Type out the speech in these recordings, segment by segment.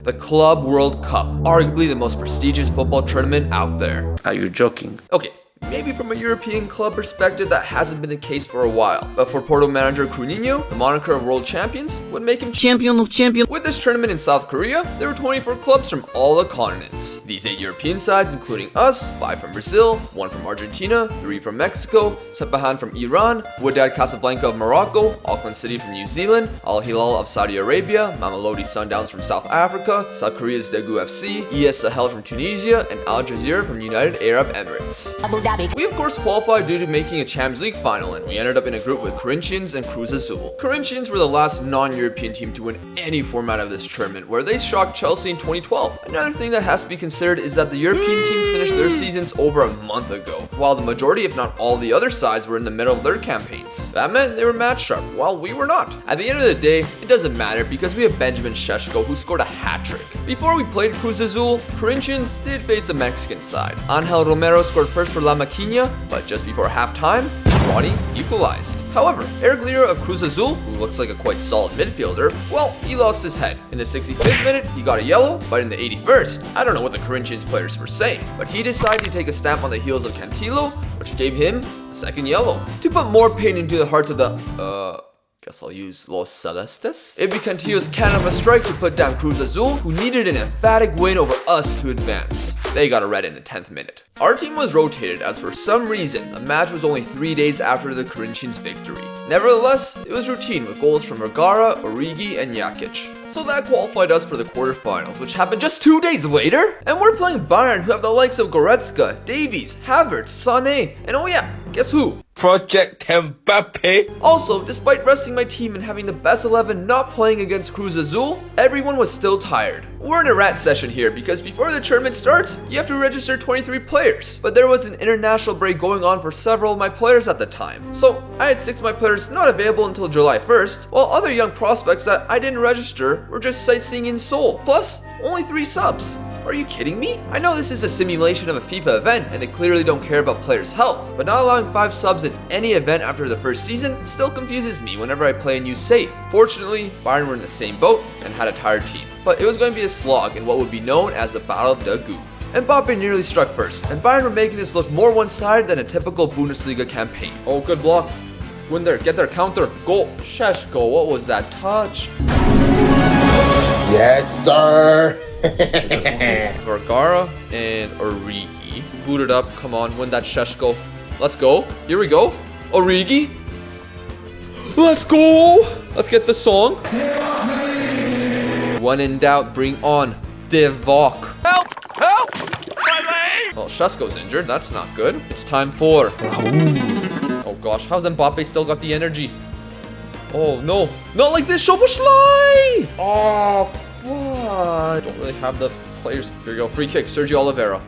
The Club World Cup, arguably the most prestigious football tournament out there. Are you joking? Okay, maybe from a European club perspective that hasn't been the case for a while, but for Porto manager Chroo, the moniker of world champions would make him champion of champions. With this tournament in South Korea, there were 24 clubs from all the continents. These 8 European sides, including us, 5 from Brazil, 1 from Argentina, 3 from Mexico, Sepahan from Iran, Wydad Casablanca of Morocco, Auckland City from New Zealand, Al Hilal of Saudi Arabia, Mamelodi Sundowns from South Africa, South Korea's Daegu FC, ES Sahel from Tunisia, and Al Jazeera from United Arab Emirates. We of course qualified due to making a Champions League final, and we ended up in a group with Corinthians and Cruz Azul. Corinthians were the last non-European team to win any format of this tournament, where they shocked Chelsea in 2012. Another thing that has to be considered is that the European teams finished their seasons over a month ago, while the majority, if not all the other sides, were in the middle of their campaigns. That meant they were match sharp, while we were not. At the end of the day, it doesn't matter because we have Benjamin Šeško who scored a hat-trick. Before we played Cruz Azul, Corinthians did face a Mexican side. Angel Romero scored first for La Maquina, but just before halftime, Ronnie equalized. However, Eric Lira of Cruz Azul, who looks like a quite solid midfielder, well, he lost his head. In the 65th minute, he got a yellow, but in the 81st, I don't know what the Corinthians players were saying, but he decided to take a stamp on the heels of Cantillo, which gave him a second yellow. To put more pain into the hearts of the, guess I'll use Los Celestes. It'd be Cantillo's cannon of a strike to put down Cruz Azul, who needed an emphatic win over us to advance. They got a red in the 10th minute. Our team was rotated as for some reason, the match was only 3 days after the Corinthians' victory. Nevertheless, it was routine with goals from Vergara, Origi, and Jakic. So that qualified us for the quarterfinals, which happened just 2 days later? And we're playing Bayern, who have the likes of Goretzka, Davies, Havertz, Sané, and oh yeah, guess who? Project Mbappe. Also, despite resting my team and having the best 11 not playing against Cruz Azul, everyone was still tired. We're in a rat session here because before the tournament starts, you have to register 23 players. But there was an international break going on for several of my players at the time. So I had 6 of my players not available until July 1st, while other young prospects that I didn't register were just sightseeing in Seoul. Plus, only 3 subs. Are you kidding me? I know this is a simulation of a FIFA event and they clearly don't care about players' health, but not allowing 5 subs in any event after the first season still confuses me whenever I play a new save. Fortunately, Bayern were in the same boat and had a tired team, but it was going to be a slog in what would be known as the Battle of Daegu. Mbappe nearly struck first, and Bayern were making this look more one-sided than a typical Bundesliga campaign. Oh, good block. Go in there, get their counter, goal. Šeško, what was that touch? Yes, sir. Vergara and Origi. Boot it up, come on, win that Šeško. Let's go, here we go. Origi. Let's go. Let's get the song. When in doubt, bring on Divock. Help! Help! My leg! Well, Šeško's injured, that's not good. It's time for... Oh gosh, how's Mbappe still got the energy? Oh no, not like this, Szoboszlai! Oh, what? Don't really have the players. Here we go, free kick, Sergio Oliveira.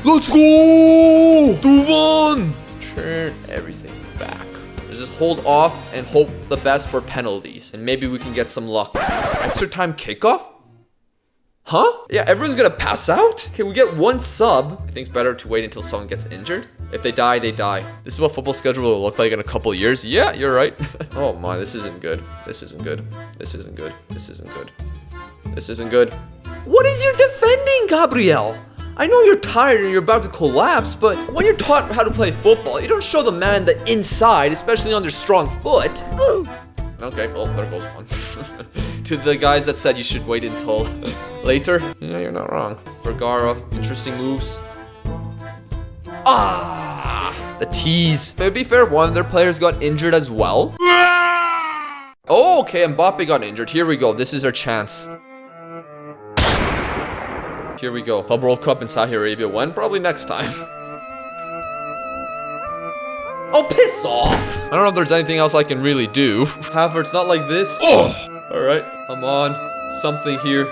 Let's go! 2-1! Turn everything back. Let's just hold off and hope the best for penalties. And maybe we can get some luck. Extra time kickoff? Huh? Yeah, everyone's gonna pass out? Okay, we get 1 sub. I think it's better to wait until someone gets injured. If they die, they die. This is what football schedule will look like in a couple years. Yeah, you're right. Oh my, this isn't good. This isn't good. This isn't good. This isn't good. This isn't good. What is your defending, Gabriel? I know you're tired and you're about to collapse, but when you're taught how to play football, you don't show the man the inside, especially on their strong foot. Okay, well, there goes one. To the guys that said you should wait until later. Yeah, you're not wrong. Vergara, interesting moves. Ah, the tease. To be fair, one of their players got injured as well. Oh, okay, Mbappe got injured. Here we go. This is our chance. Here we go. Club World Cup in Saudi Arabia. When? Probably next time. Oh, piss off! I don't know if there's anything else I can really do. Havertz, not like this. Alright, come on. Something here.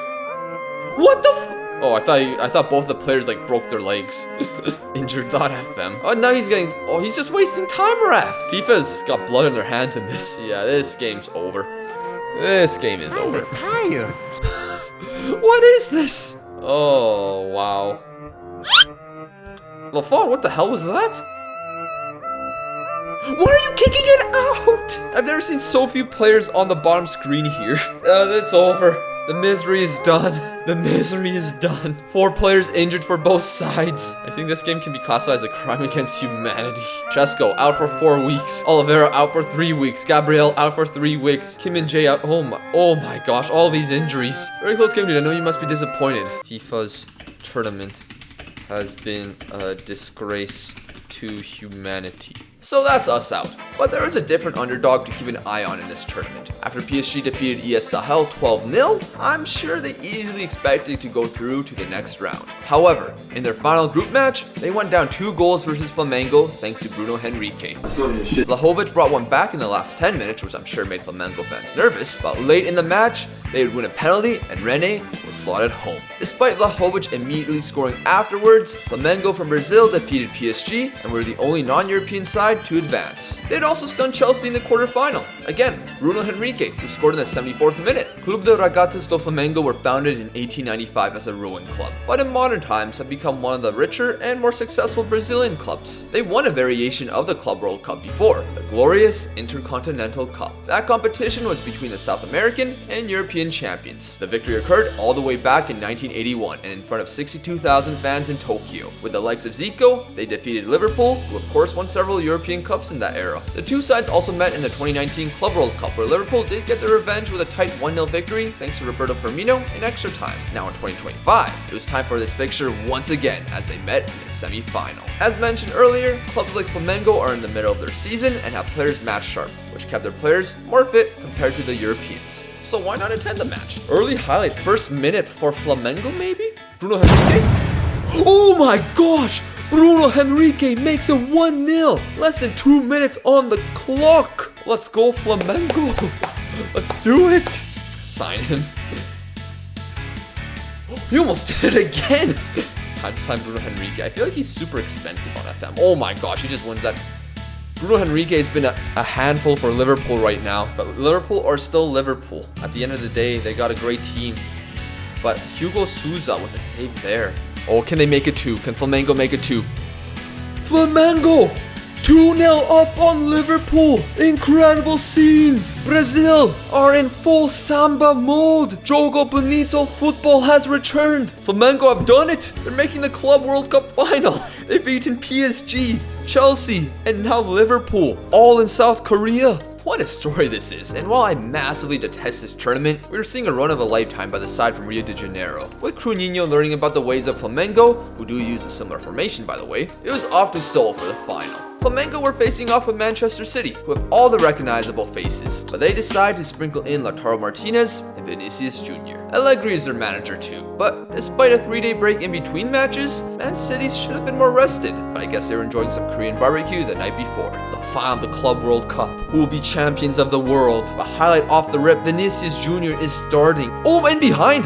What the f— Oh, I thought both the players like broke their legs. Injured.fm. Oh, now he's getting— Oh, he's just wasting time, ref. FIFA's got blood on their hands in this. Yeah, this game's over. This game is over. Tired. What is this? Oh, wow. Lafont, what the hell was that? Why are you kicking it out? I've never seen so few players on the bottom screen here. It's over. The misery is done. The misery is done. 4 players injured for both sides. I think this game can be classified as a crime against humanity. Chesko out for 4 weeks. Oliveira out for 3 weeks. Gabriel out for 3 weeks. Kim and Jae out. Oh my gosh, all these injuries. Very close game, dude. I know you must be disappointed. FIFA's tournament has been a disgrace to humanity. So that's us out. But there is a different underdog to keep an eye on in this tournament. After PSG defeated ES Sahel 12-0, I'm sure they easily expected to go through to the next round. However, in their final group match, they went down 2 goals versus Flamengo thanks to Bruno Henrique. Vlahovic brought one back in the last 10 minutes, which I'm sure made Flamengo fans nervous, but late in the match, they would win a penalty and Rene was slotted home. Despite Vlahovic immediately scoring afterwards, Flamengo from Brazil defeated PSG and were the only non-European side to advance. They'd also stunned Chelsea in the quarterfinal. Again, Bruno Henrique, who scored in the 74th minute. Clube de Regatas do Flamengo were founded in 1895 as a rowing club, but in modern times have become one of the richer and more successful Brazilian clubs. They won a variation of the Club World Cup before, the glorious Intercontinental Cup. That competition was between the South American and European champions. The victory occurred all the way back in 1981 and in front of 62,000 fans in Tokyo. With the likes of Zico, they defeated Liverpool, who of course won several European Cups in that era. The two sides also met in the 2019 Club World Cup, where Liverpool did get their revenge with a tight 1-0 victory thanks to Roberto Firmino in extra time. Now in 2025, it was time for this fixture once again as they met in the semi-final. As mentioned earlier, clubs like Flamengo are in the middle of their season and have players match sharp, which kept their players more fit compared to the Europeans. So why not attend the match? Early highlight, first minute for Flamengo maybe? Bruno Henrique? Oh my gosh! Bruno Henrique makes it 1-0. Less than 2 minutes on the clock. Let's go Flamengo. Let's do it. Sign him. He almost did it again. Time to sign Bruno Henrique. I feel like he's super expensive on FM. Oh my gosh, he just wins that. Bruno Henrique has been a handful for Liverpool right now, but Liverpool are still Liverpool. At the end of the day, they got a great team. But Hugo Souza with a save there. Oh, can they make it 2? Can Flamengo make it 2? Flamengo! 2-0 up on Liverpool. Incredible scenes. Brazil are in full samba mode. Jogo Bonito football has returned. Flamengo have done it. They're making the Club World Cup final. They've beaten PSG, Chelsea, and now Liverpool, all in South Korea. What a story this is, and while I massively detest this tournament, we're seeing a run of a lifetime by the side from Rio de Janeiro. With Chroo learning about the ways of Flamengo, who do use a similar formation by the way, it was off to Seoul for the final. Flamengo were facing off with Manchester City, who have all the recognizable faces, but they decide to sprinkle in Lautaro Martinez and Vinicius Jr. Allegri is their manager too, but despite a 3-day break in between matches, Man City should have been more rested, but I guess they were enjoying some Korean barbecue the night before. The final of the Club World Cup, who will be champions of the world. A highlight off the rip, Vinicius Jr. is starting. Oh, and behind!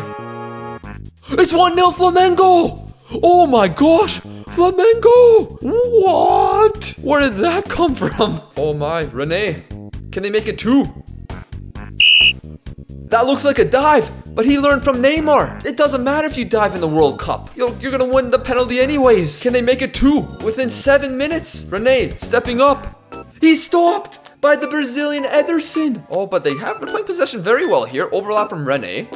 It's 1-0 Flamengo! Oh my gosh! Flamengo! What? Where did that come from? Oh my, Rene. Can they make it 2? That looks like a dive, but he learned from Neymar. It doesn't matter if you dive in the World Cup. You're gonna win the penalty anyways. Can they make it 2 within 7 minutes? Rene stepping up. He's stopped by the Brazilian Ederson. Oh, but they have been playing possession very well here. Overlap from Rene.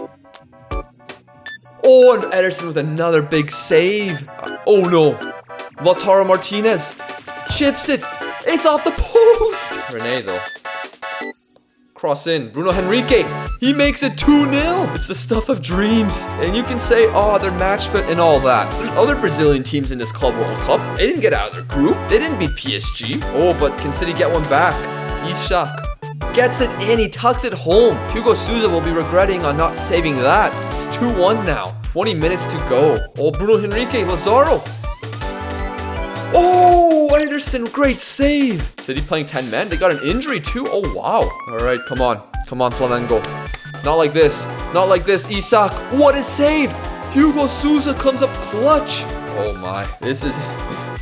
Oh, and Ederson with another big save. Oh no. Lautaro Martinez chips it. It's off the post. Rene though. Cross in. Bruno Henrique. He makes it 2-0. It's the stuff of dreams. And you can say, oh, they're match fit and all that. There's other Brazilian teams in this Club World Cup. They didn't get out of their group. They didn't beat PSG. Oh, but can City get one back? Ishak gets it in. He tucks it home. Hugo Souza will be regretting on not saving that. It's 2-1 now. 20 minutes to go. Oh, Bruno Henrique, Lazaro. Oh, Anderson, great save. City playing 10 men. They got an injury too. Oh, wow. All right, come on. Come on, Flamengo. Not like this. Not like this. Isak, what a save. Hugo Souza comes up clutch. Oh, my. This is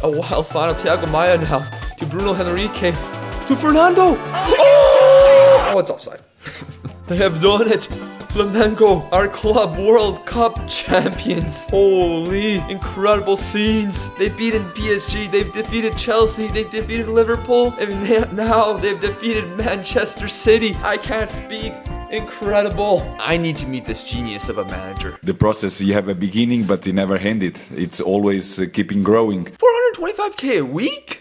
a wild final. Thiago Maia now to Bruno Henrique. To Fernando. Oh, it's offside. They have done it. Flamengo, our Club World Cup champions. Holy, incredible scenes. They've beaten PSG, they've defeated Chelsea, they've defeated Liverpool, and now they've defeated Manchester City. I can't speak. Incredible. I need to meet this genius of a manager. The process, you have a beginning, but you never end it. It's always keeping growing. 425k a week?